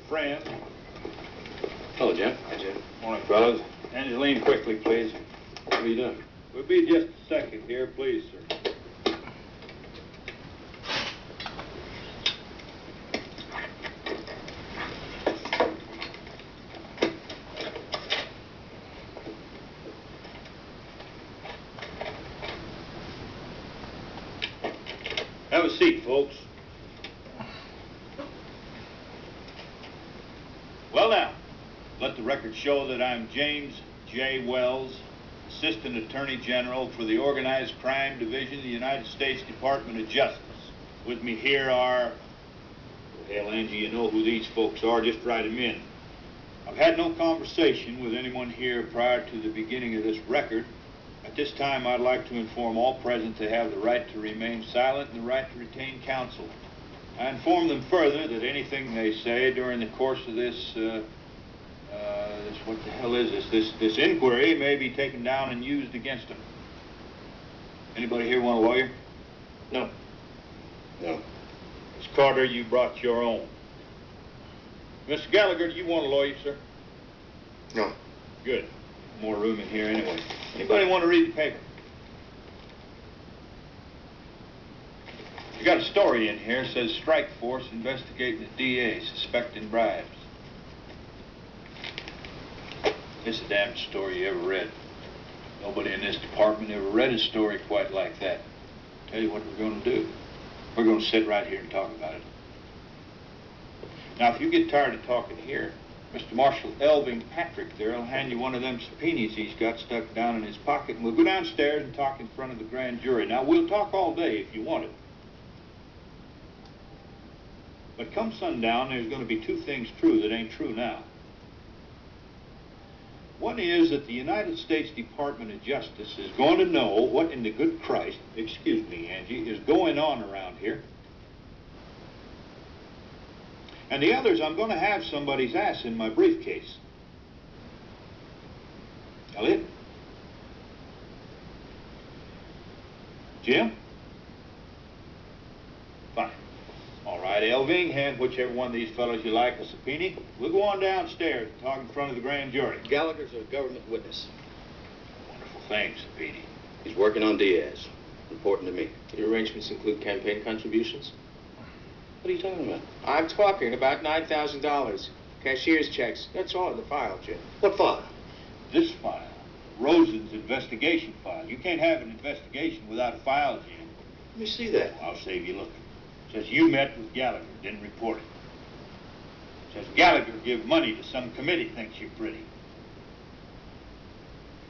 friend. Hello, Jim. Hi, Jim. Morning, fellas. Angeline, quickly, please. What are you doing? We'll be just a second here, please, sir. Have a seat, folks. Well, now, let the record show that I'm James J. Wells, Assistant Attorney General for the Organized Crime Division of the United States Department of Justice. With me here are, hell, Angie, you know who these folks are, just write them in. I've had no conversation with anyone here prior to the beginning of this record. At this time, I'd like to inform all present they have the right to remain silent and the right to retain counsel. I inform them further that anything they say during the course of this what the hell is this? This inquiry may be taken down and used against them. Anybody here want a lawyer? No. No. Miss Carter, you brought your own. Mr. Gallagher, do you want a lawyer, sir? No. Good. More room in here anyway. Anybody want to read the paper? You got a story in here. It says strike force investigating the DA suspecting bribes. This is the damnedest story you ever read. Nobody in this department ever read a story quite like that. Tell you what we're going to do. We're going to sit right here and talk about it. Now, if you get tired of talking here, Mr. Marshal Elving Patrick there will hand you one of them subpoenas he's got stuck down in his pocket, and we'll go downstairs and talk in front of the grand jury. Now, we'll talk all day if you want it. But come sundown, there's going to be two things true that ain't true now. One is that the United States Department of Justice is going to know what in the good Christ, excuse me, Angie, is going on around here. And the other is I'm going to have somebody's ass in my briefcase. Elliot? Jim? Fine. All right, Elving, hand whichever one of these fellows you like a subpoena. We'll go on downstairs and talk in front of the grand jury. Gallagher's a government witness. Wonderful thing, subpoena. He's working on Diaz. Important to me. Your arrangements include campaign contributions? What are you talking about? I'm talking about $9,000. Cashier's checks. That's all in the file, Jim. What file? This file. Rosen's investigation file. You can't have an investigation without a file, Jim. Let me see that. I'll save you looking. Says you met with Gallagher, didn't report it. Says Gallagher give money to some committee, thinks you're pretty.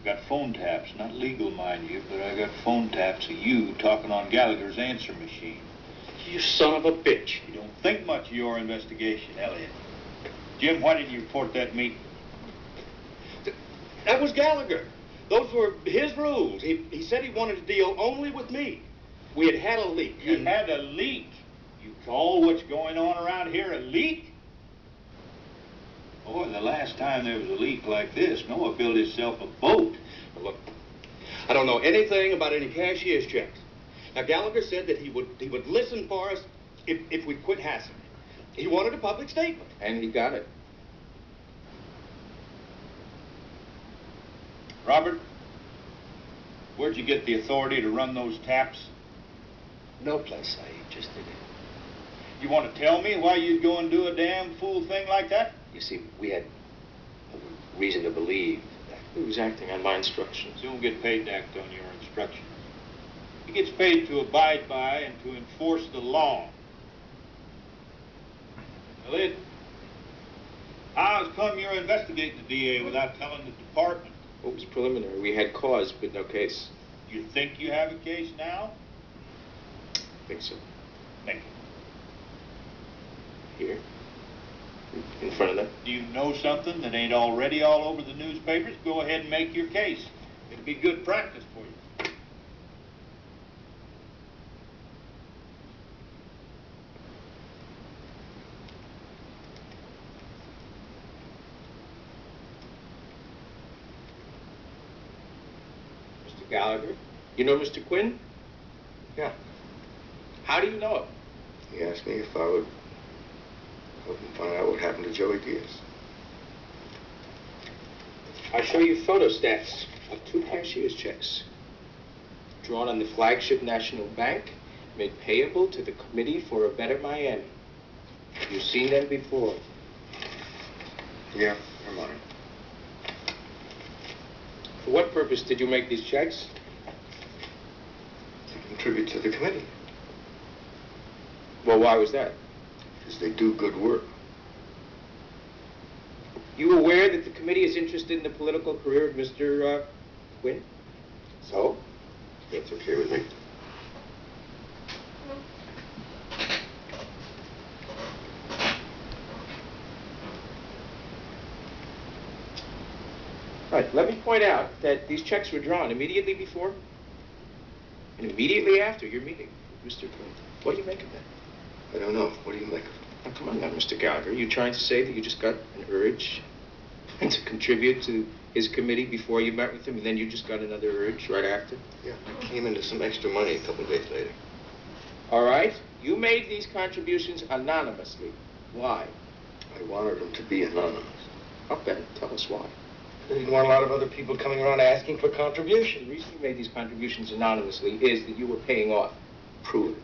Got phone taps, not legal, mind you, but I got phone taps of you talking on Gallagher's answer machine. You son of a bitch. You don't think much of your investigation, Elliot. Jim, why didn't you report that meeting? That was Gallagher. Those were his rules. He said he wanted to deal only with me. We had a leak. You had a leak? You call what's going on around here a leak? Boy, the last time there was a leak like this, Noah built himself a boat. Now, look, I don't know anything about any cashier's checks. Now, Gallagher said that he would listen for us if we quit hassling. He wanted a public statement. And he got it. Robert, where'd you get the authority to run those taps? No place. I just did it. You want to tell me why you'd go and do a damn fool thing like that? You see, we had reason to believe that he was acting on my instructions. He don't get paid to act on your instructions. He gets paid to abide by and to enforce the law. Elliot, how's come you're investigating the DA without telling the department? It was preliminary. We had cause, but no case. You think you have a case now? I think so. Think. Here. In front of them. Do you know something that ain't already all over the newspapers? Go ahead and make your case. It'll be good practice for you. Mr. Gallagher? You know Mr. Quinn? Yeah. How do you know him? He asked me if I would Hope and find out what happened to Joey Diaz. I'll show you photostats of 2 cashier's checks drawn on the flagship National Bank, made payable to the Committee for a Better Miami. You've seen them before. Yeah, they're mine. For what purpose did you make these checks? To contribute to the committee. Well, why was that? Because they do good work. You aware that the committee is interested in the political career of Mr. Quinn? So? That's okay with me. Right, let me point out that these checks were drawn immediately before and immediately after your meeting with Mr. Quinn. What do you make of that? I don't know. What do you make of it? Now, come on now, Mr. Gallagher. Are you trying to say that you just got an urge to contribute to his committee before you met with him, and then you just got another urge right after? Yeah, I came into some extra money a couple of days later. All right. You made these contributions anonymously. Why? I wanted them to be anonymous. I'll bet. Tell us why. I didn't want a lot of other people coming around asking for The contributions. reason you made these contributions anonymously is that you were paying off. Prove it.